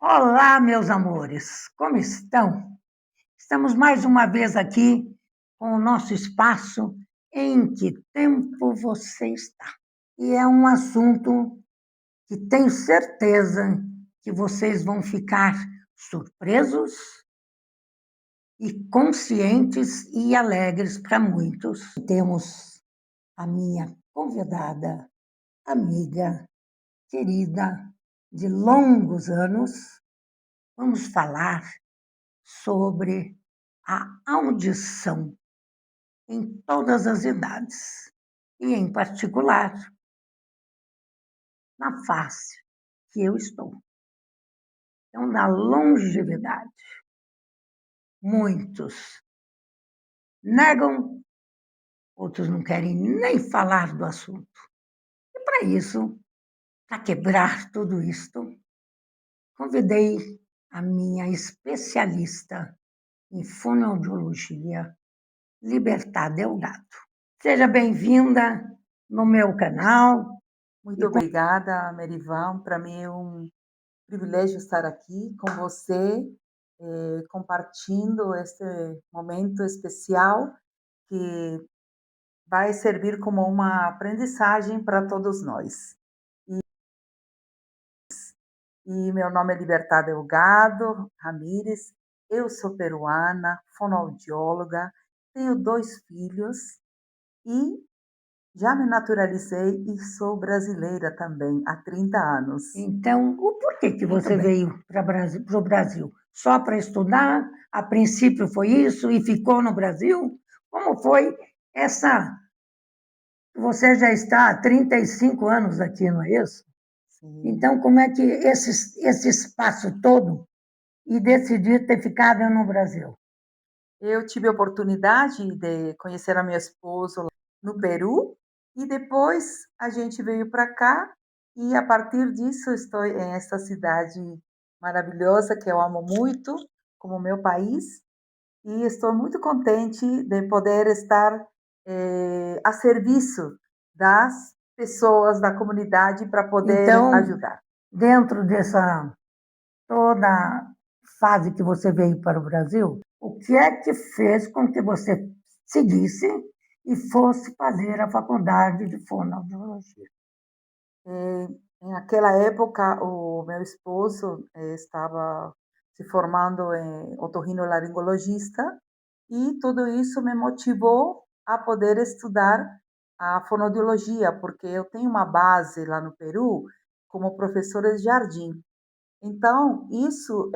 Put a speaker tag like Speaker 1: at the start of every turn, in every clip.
Speaker 1: Olá, meus amores, como estão? Estamos mais uma vez aqui com o nosso espaço Em Que Tempo Você Está? E é um assunto que tenho certeza que vocês vão ficar surpresos e conscientes e alegres para muitos. Temos a minha convidada, amiga, querida, de longos anos. Vamos falar sobre a audição em todas as idades, e, em particular, na fase que eu estou. Então, na longevidade, muitos negam, outros não querem nem falar do assunto. E, para isso, para quebrar tudo isto, convidei a minha especialista em fonoaudiologia, Libertad Delgado. Seja bem-vinda no meu canal.
Speaker 2: Muito obrigada, Merivan. Para mim é um privilégio estar aqui com você, compartilhando este momento especial que vai servir como uma aprendizagem para todos nós. E meu nome é Libertad Delgado Ramírez, eu sou peruana, fonoaudióloga, tenho 2 filhos e já me naturalizei e sou brasileira também, há 30 anos.
Speaker 1: Então, o porquê que
Speaker 2: Muito
Speaker 1: você
Speaker 2: bem.
Speaker 1: veio para o Brasil? Só para estudar? A princípio foi isso e ficou no Brasil? Como foi essa... Você já está há 35 anos aqui, não é isso?
Speaker 2: Sim.
Speaker 1: Então, como é que esse espaço todo e decidir ter ficado no Brasil?
Speaker 2: Eu tive a oportunidade de conhecer a meu esposo lá no Peru e depois a gente veio para cá e a partir disso estou em esta cidade maravilhosa que eu amo muito, como meu país, e estou muito contente de poder estar, a serviço das pessoas da comunidade para poder
Speaker 1: Então,
Speaker 2: ajudar.
Speaker 1: dentro dessa toda fase que você veio para o Brasil, o que é que fez com que você seguisse e fosse fazer a faculdade de fonoaudiologia?
Speaker 2: Naquela época, o meu esposo estava se formando em otorrinolaringologista e tudo isso me motivou a poder estudar a fonoaudiologia, porque eu tenho uma base lá no Peru como professora de jardim. Então, isso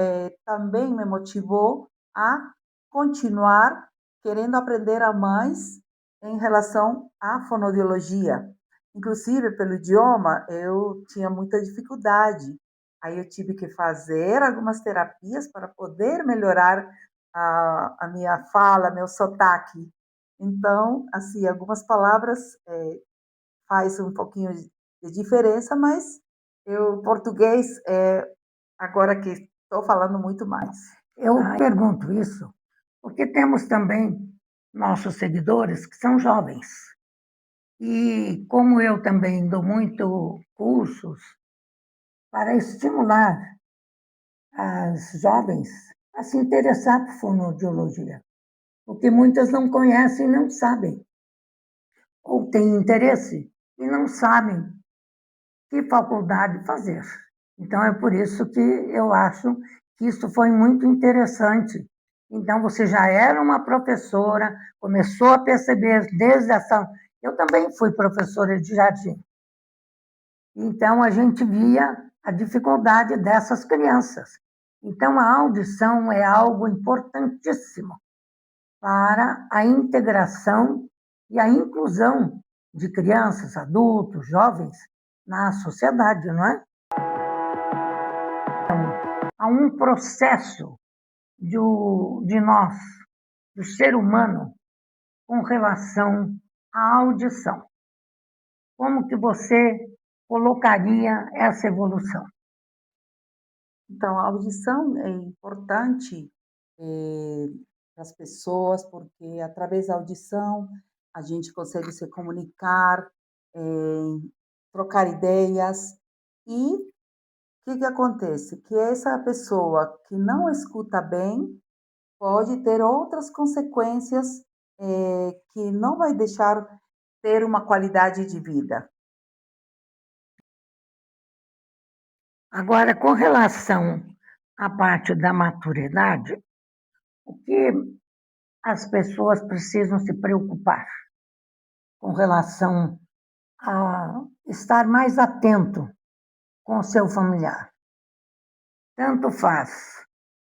Speaker 2: também me motivou a continuar querendo aprender a mais em relação à fonoaudiologia. Inclusive, pelo idioma, eu tinha muita dificuldade. Aí eu tive que fazer algumas terapias para poder melhorar a minha fala, meu sotaque. Então, assim, algumas palavras faz um pouquinho de diferença, mas eu português agora que estou falando muito mais.
Speaker 1: Eu pergunto isso porque temos também nossos seguidores que são jovens. E como eu também dou muito cursos para estimular as jovens a se interessar por fonoaudiologia, porque muitas não conhecem e não sabem, ou têm interesse e não sabem que faculdade fazer. Então, é por isso que eu acho que isso foi muito interessante. Então, você já era uma professora, começou a perceber desde essa... Eu também fui professora de jardim. Então, a gente via a dificuldade dessas crianças. Então, a audição é algo importantíssimo para a integração e a inclusão de crianças, adultos, jovens na sociedade, não é? Há um processo de nós, do ser humano, com relação à audição. Como que você colocaria essa evolução?
Speaker 2: Então, a audição é importante para as pessoas, porque através da audição a gente consegue se comunicar, trocar ideias e que acontece? Que essa pessoa que não escuta bem pode ter outras consequências, que não vai deixar ter uma qualidade de vida.
Speaker 1: Agora, com relação à parte da maturidade, o que as pessoas precisam se preocupar com relação a estar mais atento com o seu familiar? Tanto faz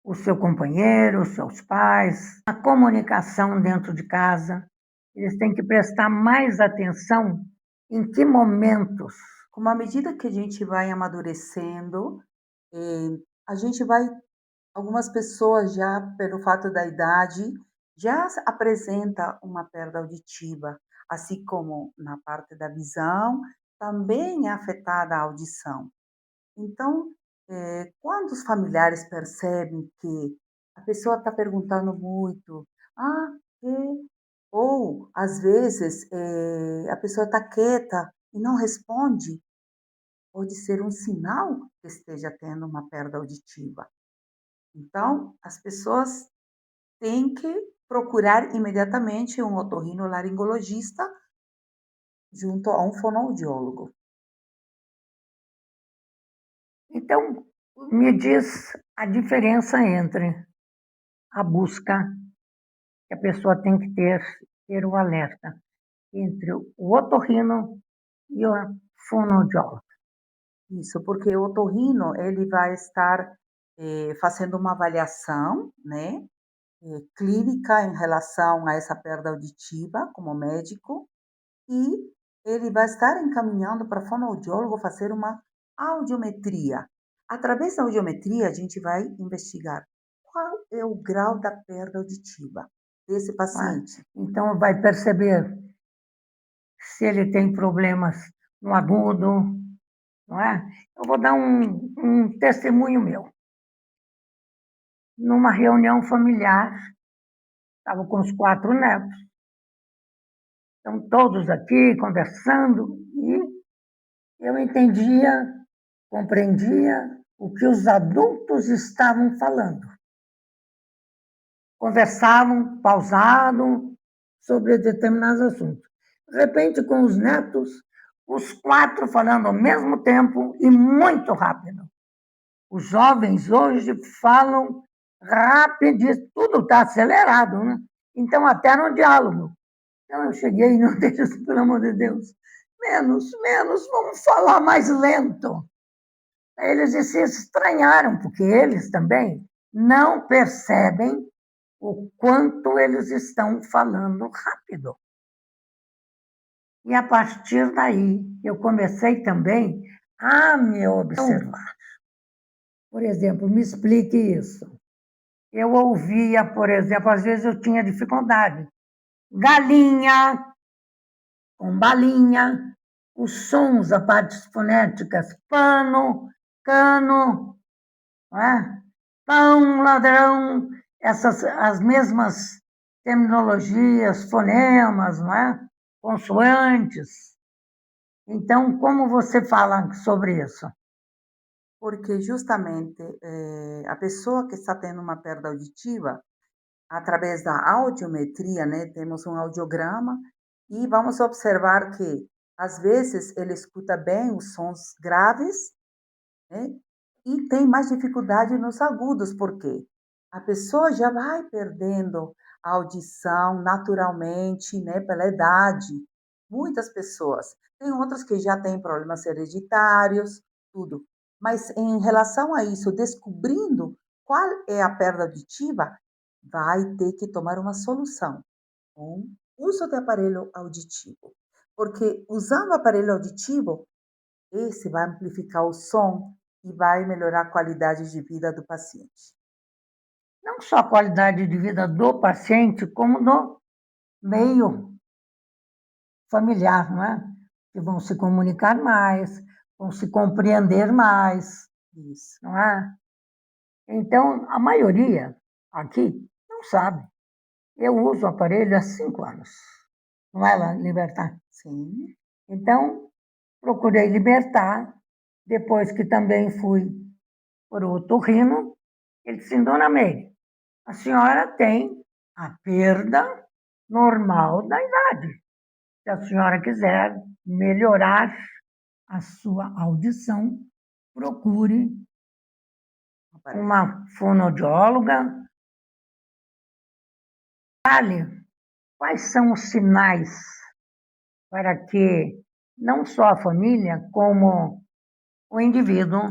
Speaker 1: o seu companheiro, os seus pais, a comunicação dentro de casa, eles têm que prestar mais atenção em que momentos.
Speaker 2: Com a medida que a gente vai amadurecendo, a gente vai algumas pessoas já, pelo fato da idade, já apresenta uma perda auditiva, assim como na parte da visão, também é afetada a audição. Então, quando os familiares percebem que a pessoa está perguntando muito, ah, é? Ou às vezes a pessoa está quieta e não responde, pode ser um sinal que esteja tendo uma perda auditiva. Então, as pessoas têm que procurar imediatamente um otorrinolaringologista junto a um fonoaudiólogo.
Speaker 1: Então, me diz a diferença entre a busca que a pessoa tem que ter o alerta entre o otorrino e o fonoaudiólogo.
Speaker 2: Isso, porque o otorrino, ele vai estar fazendo uma avaliação, né, clínica em relação a essa perda auditiva, como médico, e ele vai estar encaminhando para fonoaudiólogo fazer uma audiometria. Através da audiometria, a gente vai investigar qual é o grau da perda auditiva desse
Speaker 1: Tá?
Speaker 2: paciente.
Speaker 1: Então, vai perceber se ele tem problemas no agudo, não é? Eu vou dar um testemunho meu. Numa reunião familiar, estava com os 4 netos, estão todos aqui conversando, e eu entendia, compreendia o que os adultos estavam falando. Conversavam, pausavam sobre determinados assuntos. De repente, com os netos, os 4 falando ao mesmo tempo e muito rápido. Os jovens hoje falam rápido, tudo está acelerado, né? Então, até no diálogo. Então, eu cheguei e não disse, pelo amor de Deus, menos, vamos falar mais lento. Eles se estranharam, porque eles também não percebem o quanto eles estão falando rápido. E a partir daí, eu comecei também a me observar. Por exemplo, me explique isso. Eu ouvia, por exemplo, às vezes eu tinha dificuldade. Galinha, com balinha, os sons, as partes fonéticas, pano, cano, não é? Pão, ladrão, as mesmas terminologias, fonemas, não é? Consoantes. Então, como você fala sobre isso?
Speaker 2: Porque justamente a pessoa que está tendo uma perda auditiva, através da audiometria, né, temos um audiograma e vamos observar que, às vezes, ele escuta bem os sons graves, né, e tem mais dificuldade nos agudos, porque a pessoa já vai perdendo a audição naturalmente, né, pela idade. Muitas pessoas. Tem outras que já têm problemas hereditários, tudo. Mas em relação a isso, descobrindo qual é a perda auditiva, vai ter que tomar uma solução com uso de aparelho auditivo. Porque usando o aparelho auditivo, esse vai amplificar o som e vai melhorar a qualidade de vida do paciente.
Speaker 1: Não só a qualidade de vida do paciente, como do meio familiar, não é? Que vão se comunicar mais, vão se compreender mais,
Speaker 2: Isso.
Speaker 1: não é? Então, a maioria aqui não sabe. Eu uso o aparelho há 5 anos, não é, Libertar?
Speaker 2: Sim.
Speaker 1: Então, procurei libertar, depois que também fui por otorrino, ele disse, dona Meire, a senhora tem a perda normal da idade. Se a senhora quiser melhorar a sua audição, procure
Speaker 2: Aparece.
Speaker 1: uma fonoaudióloga. Fale quais são os sinais para que não só a família, como o indivíduo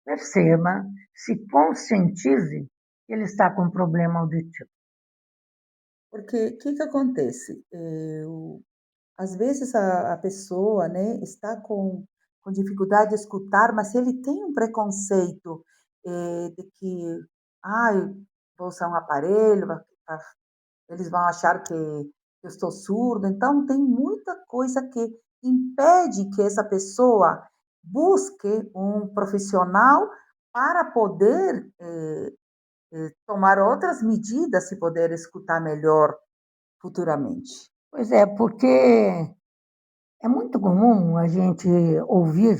Speaker 1: perceba, se conscientize que ele está com problema auditivo.
Speaker 2: Porque o que que acontece? Às vezes a pessoa, né, está com dificuldade de escutar, mas ele tem um preconceito, de que: "Ai, vou usar um aparelho, eles vão achar que eu estou surdo", então tem muita coisa que impede que essa pessoa busque um profissional para poder, tomar outras medidas e poder escutar melhor futuramente.
Speaker 1: Pois é, porque é muito comum a gente ouvir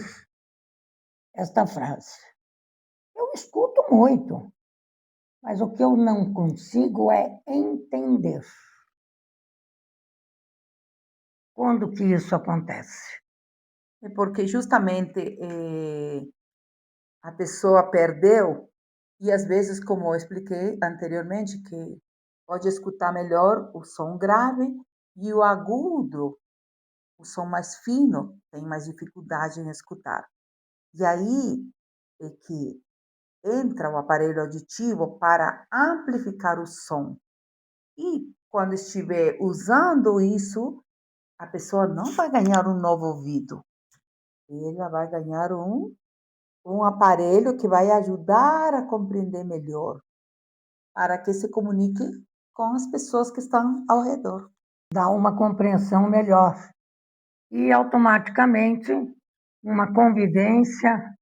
Speaker 1: esta frase. Eu escuto muito, mas o que eu não consigo é entender. Quando que isso acontece?
Speaker 2: É porque justamente, a pessoa perdeu e às vezes, como eu expliquei anteriormente, que pode escutar melhor o som grave e o agudo, o som mais fino, tem mais dificuldade em escutar. E aí é que entra o aparelho auditivo para amplificar o som. E quando estiver usando isso, a pessoa não vai ganhar um novo ouvido, ela vai ganhar um aparelho que vai ajudar a compreender melhor, para que se comunique com as pessoas que estão ao redor.
Speaker 1: Dá uma compreensão melhor e automaticamente uma convivência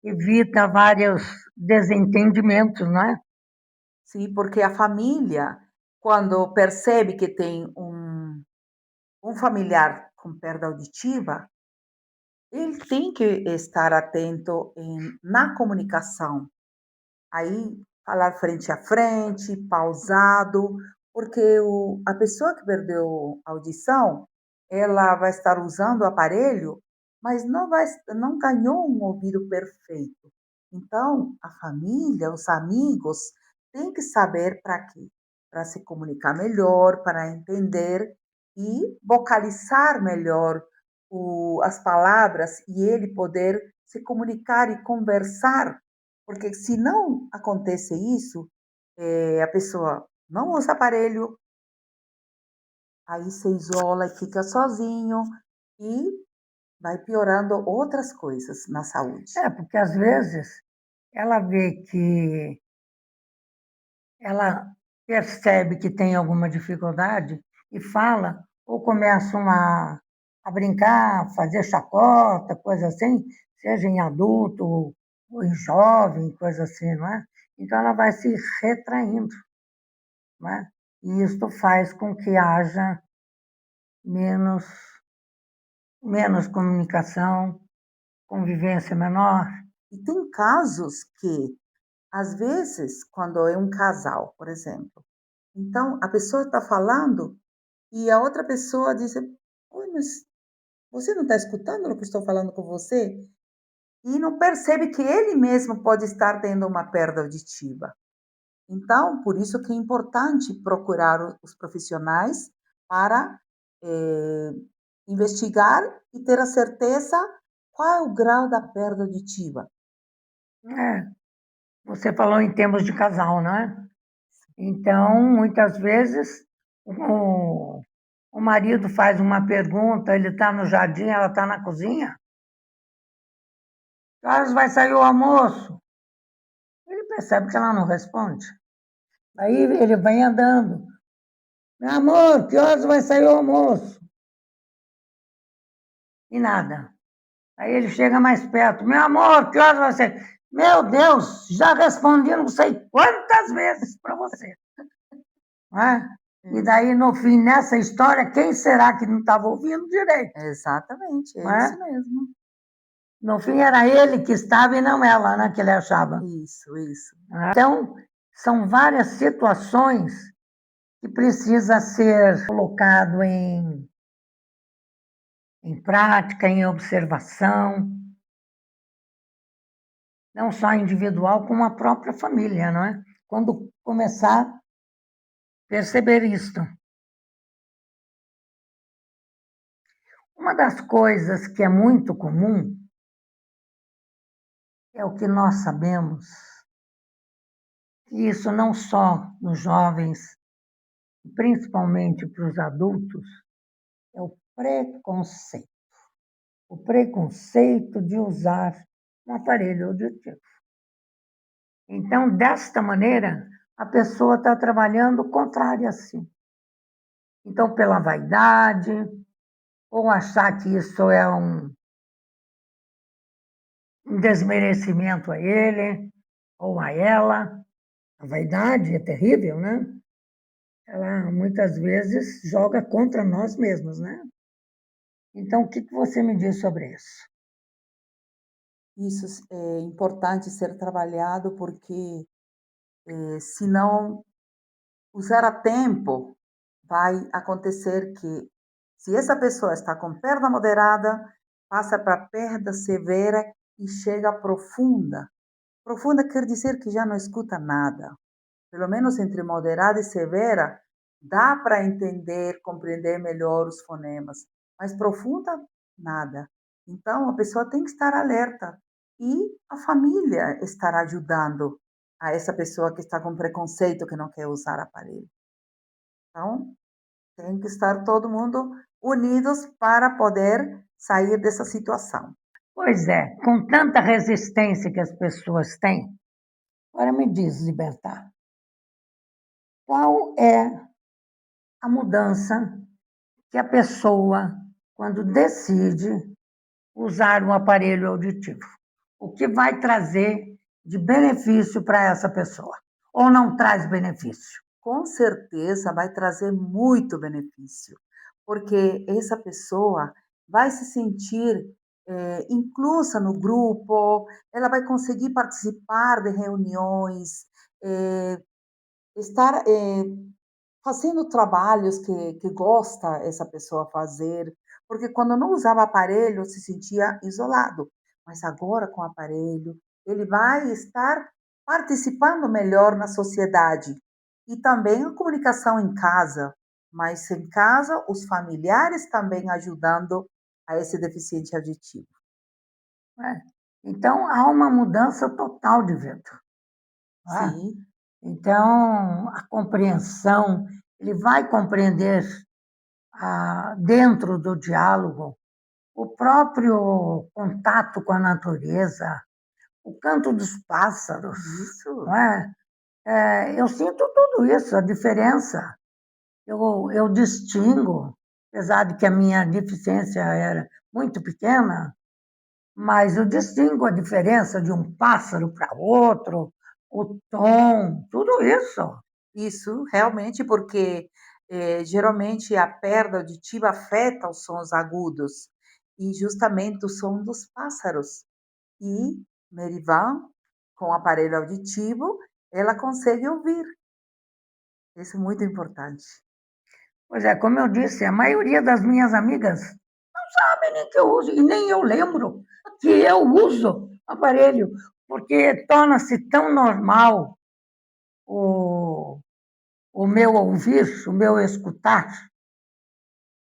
Speaker 1: evita vários desentendimentos, não é?
Speaker 2: Sim, porque a família, quando percebe que tem um familiar com perda auditiva, ele tem que estar atento na comunicação. Aí, falar frente a frente, pausado, porque a pessoa que perdeu a audição, ela vai estar usando o aparelho, mas não ganhou um ouvido perfeito. Então, a família, os amigos, têm que saber para quê? Para se comunicar melhor, para entender e vocalizar melhor as palavras e ele poder se comunicar e conversar, porque se não acontece isso, a pessoa não usa aparelho, aí se isola e fica sozinho e vai piorando outras coisas na saúde.
Speaker 1: Porque às vezes ela vê que ela percebe que tem alguma dificuldade e fala, ou começam a brincar, fazer chacota, coisa assim, seja em adulto ou em jovem, coisa assim, não é? Então ela vai se retraindo, não é? E isto faz com que haja menos, menos comunicação, convivência menor.
Speaker 2: E tem casos que, às vezes, quando é um casal, por exemplo, então a pessoa está falando e a outra pessoa diz: "Oi, mas você não está escutando o que eu estou falando com você?" E não percebe que ele mesmo pode estar tendo uma perda auditiva. Então, por isso que é importante procurar os profissionais para, eh, investigar e ter a certeza qual é o grau da perda auditiva.
Speaker 1: É, você falou em termos de casal, não é? Então, muitas vezes, o, o marido faz uma pergunta, ele está no jardim, ela está na cozinha. Que horas vai sair o almoço? Ele percebe que ela não responde. Aí ele vem andando. Meu amor, que horas vai sair o almoço? E nada. Aí ele chega mais perto. Meu amor, que horas vai sair? Meu Deus, já respondi não sei quantas vezes para você. Não é? E daí, no fim, nessa história, quem será que não estava ouvindo direito?
Speaker 2: Exatamente, é
Speaker 1: Não
Speaker 2: isso
Speaker 1: é?
Speaker 2: mesmo.
Speaker 1: No fim, era ele que estava e não ela, né, que ele achava.
Speaker 2: Isso.
Speaker 1: Então, são várias situações que precisa ser colocado em prática, em observação, não só individual, como a própria família, não é? Quando começar a perceber isto. Uma das coisas que é muito comum é o que nós sabemos, que isso não só nos jovens, principalmente para os adultos, é o preconceito. O preconceito de usar um aparelho auditivo. Então, desta maneira, a pessoa está trabalhando contrário a si. Então, pela vaidade, ou achar que isso é um desmerecimento a ele ou a ela. A vaidade é terrível, né? Ela muitas vezes joga contra nós mesmos, né? Então, o que você me diz sobre isso?
Speaker 2: Isso é importante ser trabalhado porque, se não usar a tempo, vai acontecer que, se essa pessoa está com perda moderada, passa para perda severa e chega profunda. Profunda quer dizer que já não escuta nada. Pelo menos entre moderada e severa, dá para entender, compreender melhor os fonemas, mas profunda, nada. Então, a pessoa tem que estar alerta e a família estará ajudando a essa pessoa que está com preconceito, que não quer usar aparelho. Então, tem que estar todo mundo unidos para poder sair dessa situação.
Speaker 1: Pois é, com tanta resistência que as pessoas têm, agora me diz, Libertar, qual é a mudança que a pessoa, quando decide usar um aparelho auditivo? O que vai trazer de benefício para essa pessoa? Ou não traz benefício?
Speaker 2: Com certeza vai trazer muito benefício, porque essa pessoa vai se sentir inclusa no grupo, ela vai conseguir participar de reuniões, estar fazendo trabalhos que gosta essa pessoa fazer, porque quando não usava aparelho se sentia isolado, mas agora com aparelho ele vai estar participando melhor na sociedade e também a comunicação em casa, mas em casa os familiares também ajudando a esse deficiente auditivo.
Speaker 1: Né? Então, há uma mudança total de vida. Né?
Speaker 2: Sim,
Speaker 1: Então, a compreensão, ele vai compreender dentro do diálogo o próprio contato com a natureza, o canto dos pássaros, não
Speaker 2: isso.
Speaker 1: é? Eu sinto tudo isso, a diferença. Eu distingo, apesar de que a minha deficiência era muito pequena, mas eu distingo a diferença de um pássaro para outro, o tom, tudo isso.
Speaker 2: Isso, realmente, porque, geralmente a perda auditiva afeta os sons agudos, e justamente o som dos pássaros. E Merivan, com o aparelho auditivo, ela consegue ouvir. Isso é muito importante.
Speaker 1: Pois é, como eu disse, a maioria das minhas amigas não sabe nem que eu uso, e nem eu lembro que eu uso aparelho, porque torna-se tão normal o, o meu ouvir, o meu escutar,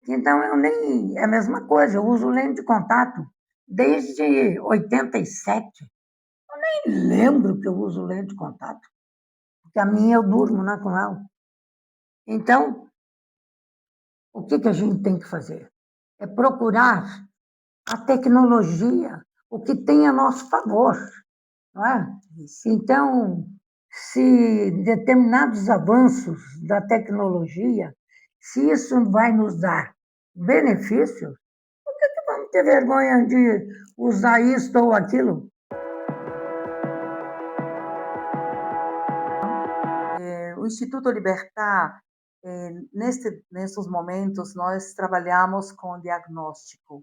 Speaker 1: que então eu nem. É a mesma coisa, eu uso lente de contato desde 87. Nem lembro que eu uso lente de contato, porque a minha eu durmo, né, com ela. Então, o que a gente tem que fazer? É procurar a tecnologia, o que tem a nosso favor, não é?
Speaker 2: Isso.
Speaker 1: Então, se determinados avanços da tecnologia, se isso vai nos dar benefícios, por que vamos ter vergonha de usar isto ou aquilo?
Speaker 2: O Instituto Libertar, nesses momentos, nós trabalhamos com diagnóstico.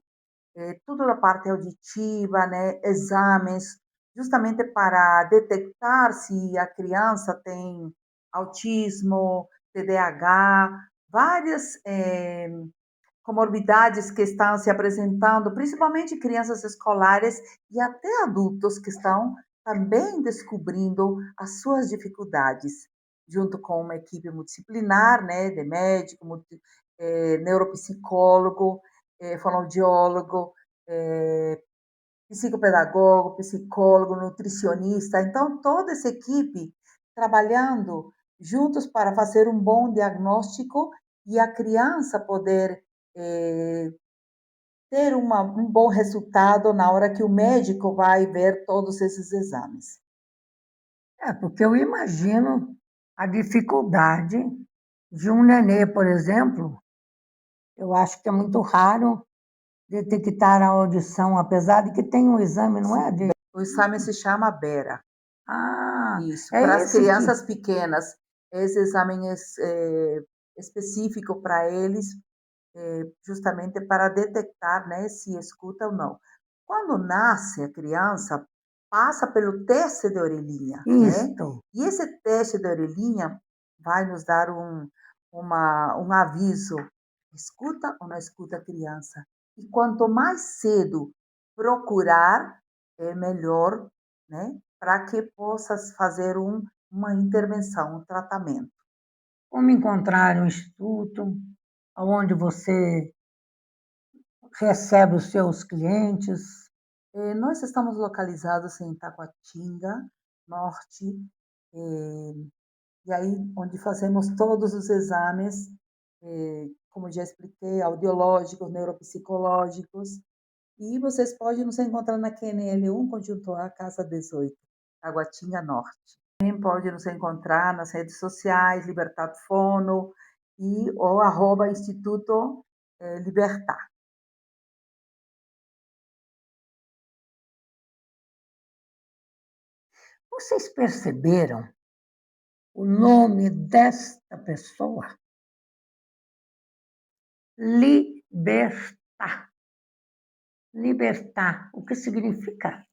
Speaker 2: tudo da parte auditiva, né, exames, justamente para detectar se a criança tem autismo, TDAH, várias comorbidades que estão se apresentando, principalmente crianças escolares e até adultos que estão também descobrindo as suas dificuldades, junto com uma equipe multidisciplinar, né, de médico, neuropsicólogo, fonoaudiólogo, eh, psicopedagogo, psicólogo, nutricionista. Então, toda essa equipe trabalhando juntos para fazer um bom diagnóstico e a criança poder eh, ter um bom resultado na hora que o médico vai ver todos esses exames.
Speaker 1: Porque eu imagino a dificuldade de um nenê, por exemplo, eu acho que é muito raro detectar a audição, apesar de que tem um exame, não é?
Speaker 2: O exame se chama BERA.
Speaker 1: Ah,
Speaker 2: Isso,
Speaker 1: é
Speaker 2: para as
Speaker 1: esse que.
Speaker 2: crianças pequenas, esse exame específico para eles, justamente para detectar, né, se escuta ou não. Quando nasce a criança, passa pelo teste de orelhinha, né?
Speaker 1: Isto.
Speaker 2: E esse teste de orelhinha vai nos dar um aviso, escuta ou não escuta a criança. E quanto mais cedo procurar, é melhor, né? Para que possas fazer uma intervenção, um tratamento.
Speaker 1: Como encontrar um instituto onde você recebe os seus clientes?
Speaker 2: Nós estamos localizados em Taguatinga Norte, eh, e aí onde fazemos todos os exames, como já expliquei, audiológicos, neuropsicológicos, e vocês podem nos encontrar na QNL1, Conjunto A, Casa 18, Taguatinga Norte. Também pode nos encontrar nas redes sociais, Libertad Fono, ou @Instituto Libertar.
Speaker 1: Vocês perceberam o nome desta pessoa? Libertar. Libertar. O que significa?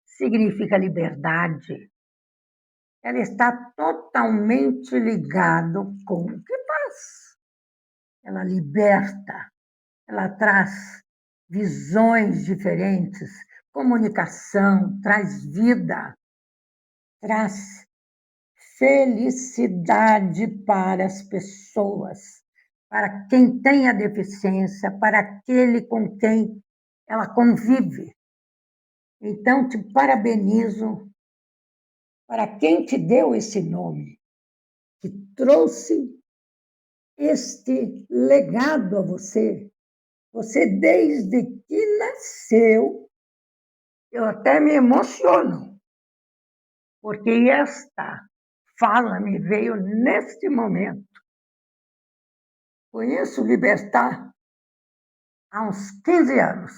Speaker 1: Significa liberdade. Ela está totalmente ligado com o que faz. Ela liberta, ela traz visões diferentes, comunicação, traz vida, traz felicidade para as pessoas, para quem tem a deficiência, para aquele com quem ela convive. Então, te parabenizo para quem te deu esse nome, que trouxe este legado a você. Você, desde que nasceu, eu até me emociono, porque esta fala me veio neste momento. Conheço Libertar há uns 15 anos.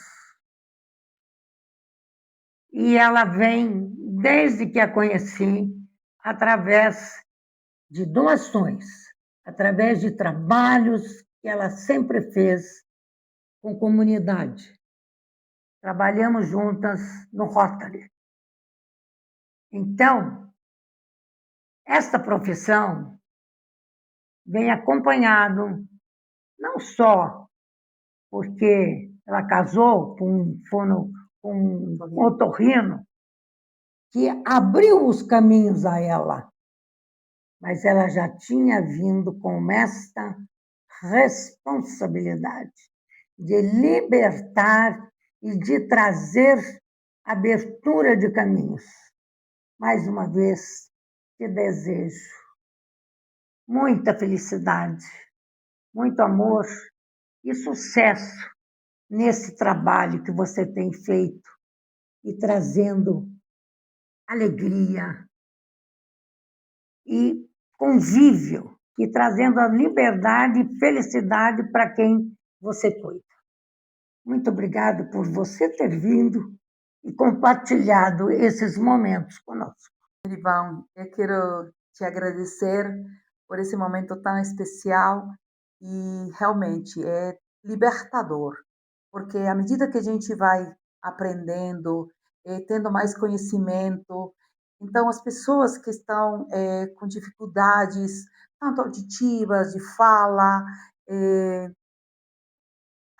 Speaker 1: E ela vem, desde que a conheci, através de doações, através de trabalhos que ela sempre fez com comunidade. Trabalhamos juntas no Rotary. Então, esta profissão vem acompanhado não só porque ela casou com um otorrino que abriu os caminhos a ela, mas ela já tinha vindo com esta responsabilidade de libertar e de trazer abertura de caminhos. Mais uma vez, te desejo muita felicidade, muito amor e sucesso nesse trabalho que você tem feito e trazendo alegria e convívio e trazendo a liberdade e felicidade para quem você cuida. Muito obrigado por você ter vindo e compartilhado esses momentos conosco.
Speaker 2: Ivão, eu quero te agradecer por esse momento tão especial e realmente é libertador. porque à medida que a gente vai aprendendo, tendo mais conhecimento, então as pessoas que estão com dificuldades, tanto auditivas, de fala, eh,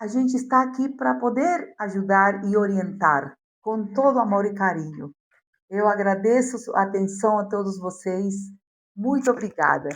Speaker 2: a gente está aqui para poder ajudar e orientar com todo amor e carinho. Eu agradeço a atenção a todos vocês. Muito obrigada.